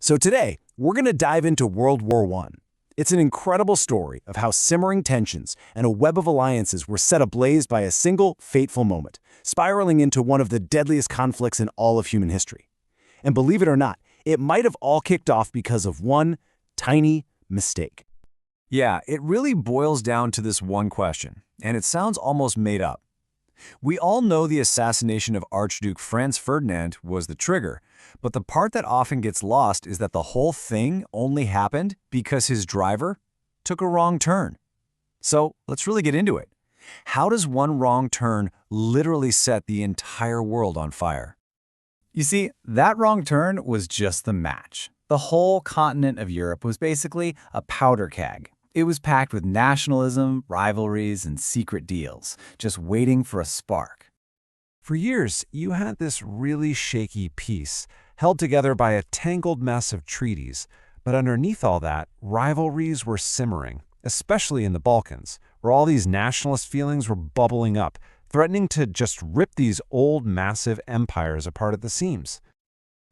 So today, we're going to dive into World War I. It's an incredible story of how simmering tensions and a web of alliances were set ablaze by a single fateful moment, spiraling into one of the deadliest conflicts in all of human history. And believe it or not, it might have all kicked off because of one tiny mistake. Yeah, it really boils down to this one question, and it sounds almost made up. We all know the assassination of Archduke Franz Ferdinand was the trigger, but the part that often gets lost is that the whole thing only happened because his driver took a wrong turn. So let's really get into it. How does one wrong turn literally set the entire world on fire? You see, that wrong turn was just the match. The whole continent of Europe was basically a powder keg. It was packed with nationalism, rivalries, and secret deals, just waiting for a spark. For years, you had this really shaky peace, held together by a tangled mess of treaties. But underneath all that, rivalries were simmering, especially in the Balkans, where all these nationalist feelings were bubbling up, threatening to just rip these old, massive empires apart at the seams.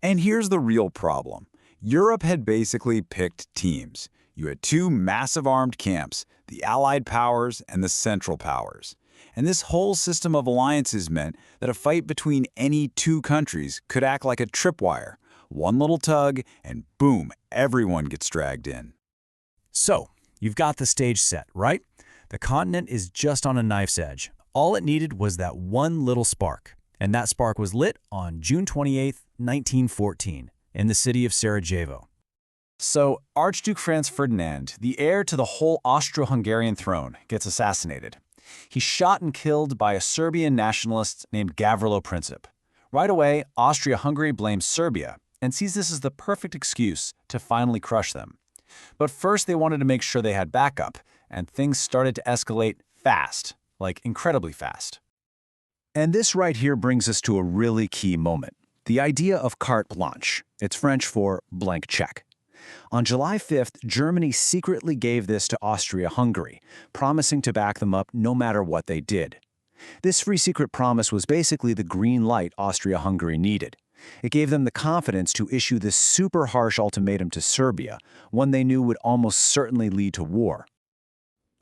And here's the real problem. Europe had basically picked teams. You had two massive armed camps, the Allied powers and the Central powers. And this whole system of alliances meant that a fight between any two countries could act like a tripwire. One little tug, and boom, everyone gets dragged in. So, you've got the stage set, right? The continent is just on a knife's edge. All it needed was that one little spark. And that spark was lit on June 28, 1914, in the city of Sarajevo. So, Archduke Franz Ferdinand, the heir to the whole Austro-Hungarian throne, gets assassinated. He's shot and killed by a Serbian nationalist named Gavrilo Princip. Right away, Austria-Hungary blames Serbia and sees this as the perfect excuse to finally crush them. But first they wanted to make sure they had backup, and things started to escalate fast, like incredibly fast. And this right here brings us to a really key moment. The idea of carte blanche. It's French for blank check. On July 5th, Germany secretly gave this to Austria-Hungary, promising to back them up no matter what they did. This free secret promise was basically the green light Austria-Hungary needed. It gave them the confidence to issue this super harsh ultimatum to Serbia, one they knew would almost certainly lead to war.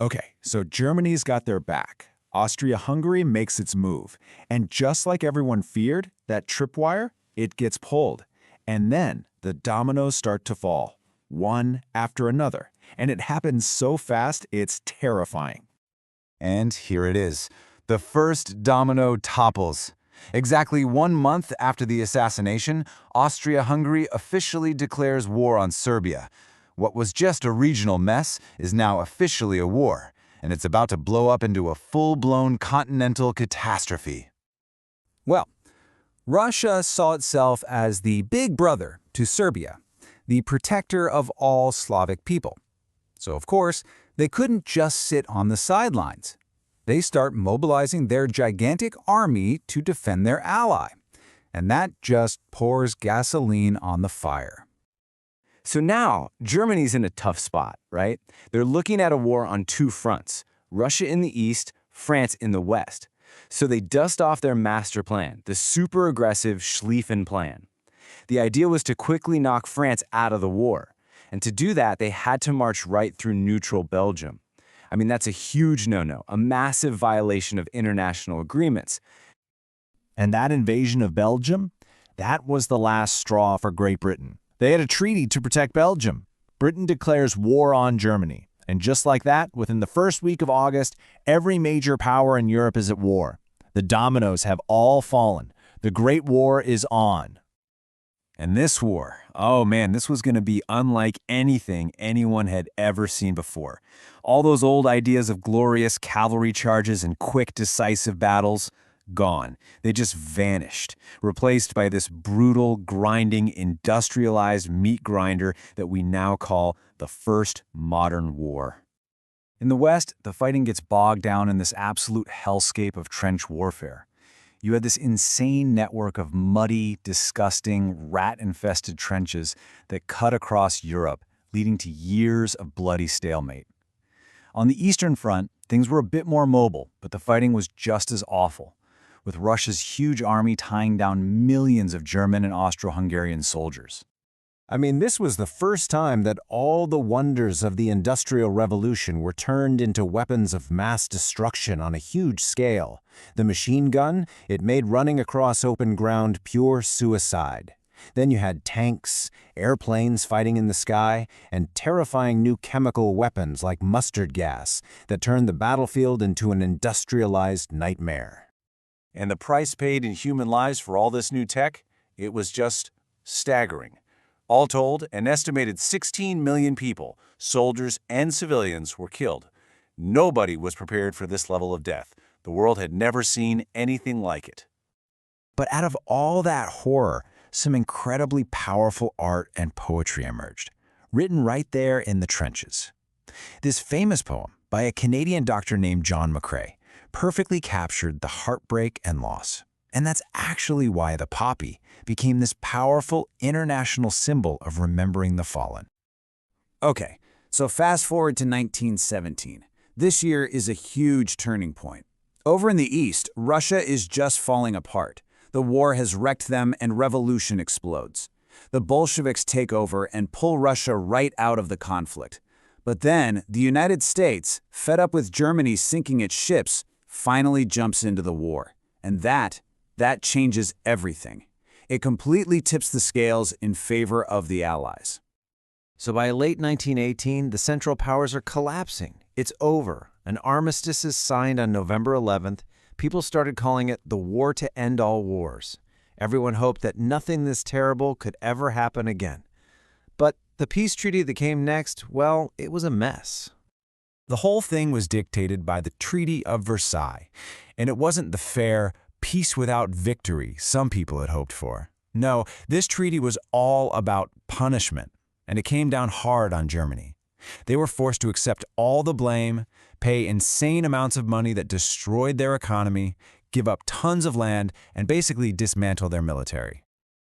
Okay, so Germany's got their back. Austria-Hungary makes its move. And just like everyone feared, that tripwire, it gets pulled. And then the dominoes start to fall, one after another. And it happens so fast, it's terrifying. And here it is. The first domino topples. Exactly 1 month after the assassination, Austria-Hungary officially declares war on Serbia. What was just a regional mess is now officially a war, and it's about to blow up into a full-blown continental catastrophe. Well, Russia saw itself as the big brother to Serbia, the protector of all Slavic people. So, of course, they couldn't just sit on the sidelines. They start mobilizing their gigantic army to defend their ally. And that just pours gasoline on the fire. So now, Germany's in a tough spot, right? They're looking at a war on two fronts, Russia in the east, France in the west. So they dust off their master plan, the super aggressive Schlieffen Plan. The idea was to quickly knock France out of the war. And to do that, they had to march right through neutral Belgium. I mean, that's a huge no-no, a massive violation of international agreements. And that invasion of Belgium, that was the last straw for Great Britain. They had a treaty to protect Belgium. Britain declares war on Germany. And just like that, within the first week of August, every major power in Europe is at war. The dominoes have all fallen. The Great War is on. And this war, oh man, this was going to be unlike anything anyone had ever seen before. All those old ideas of glorious cavalry charges and quick, decisive battles, gone. They just vanished, replaced by this brutal, grinding, industrialized meat grinder that we now call the First Modern War. In the West, the fighting gets bogged down in this absolute hellscape of trench warfare. You had this insane network of muddy, disgusting, rat-infested trenches that cut across Europe, leading to years of bloody stalemate. On the Eastern Front, things were a bit more mobile, but the fighting was just as awful, with Russia's huge army tying down millions of German and Austro-Hungarian soldiers. I mean, this was the first time that all the wonders of the Industrial Revolution were turned into weapons of mass destruction on a huge scale. The machine gun, it made running across open ground pure suicide. Then you had tanks, airplanes fighting in the sky, and terrifying new chemical weapons like mustard gas that turned the battlefield into an industrialized nightmare. And the price paid in human lives for all this new tech, it was just staggering. All told, an estimated 16 million people, soldiers and civilians, were killed. Nobody was prepared for this level of death. The world had never seen anything like it. But out of all that horror, some incredibly powerful art and poetry emerged, written right there in the trenches. This famous poem by a Canadian doctor named John McCrae perfectly captured the heartbreak and loss. And that's actually why the poppy became this powerful international symbol of remembering the fallen. Okay, so fast forward to 1917. This year is a huge turning point. Over in the East, Russia is just falling apart. The war has wrecked them and revolution explodes. The Bolsheviks take over and pull Russia right out of the conflict. But then, the United States, fed up with Germany sinking its ships, finally jumps into the war. And that changes everything. It completely tips the scales in favor of the Allies. So by late 1918, the Central Powers are collapsing. It's over. An armistice is signed on November 11th. People started calling it the war to end all wars. Everyone hoped that nothing this terrible could ever happen again. But the peace treaty that came next, well, it was a mess. The whole thing was dictated by the Treaty of Versailles, and it wasn't the fair peace without victory some people had hoped for. No, this treaty was all about punishment, and it came down hard on Germany. They were forced to accept all the blame, pay insane amounts of money that destroyed their economy, give up tons of land, and basically dismantle their military.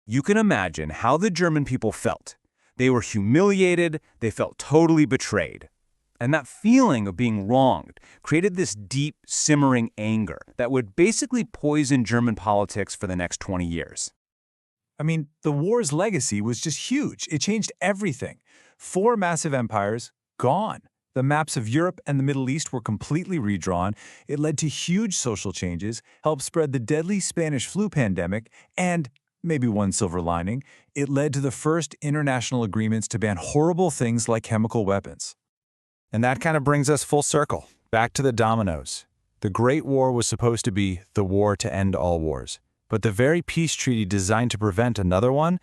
You can imagine how the German people felt. They were humiliated, they felt totally betrayed. And that feeling of being wronged created this deep, simmering anger that would basically poison German politics for the next 20 years. I mean, the war's legacy was just huge. It changed everything. 4 massive empires, gone. The maps of Europe and the Middle East were completely redrawn. It led to huge social changes, helped spread the deadly Spanish flu pandemic, and, maybe one silver lining, it led to the first international agreements to ban horrible things like chemical weapons. And that kind of brings us full circle, back to the dominoes. The Great War was supposed to be the war to end all wars, but the very peace treaty designed to prevent another one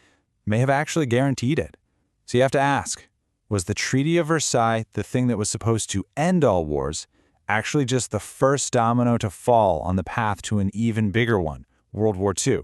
may have actually guaranteed it. So you have to ask, was the Treaty of Versailles, the thing that was supposed to end all wars, actually just the first domino to fall on the path to an even bigger one, World War II?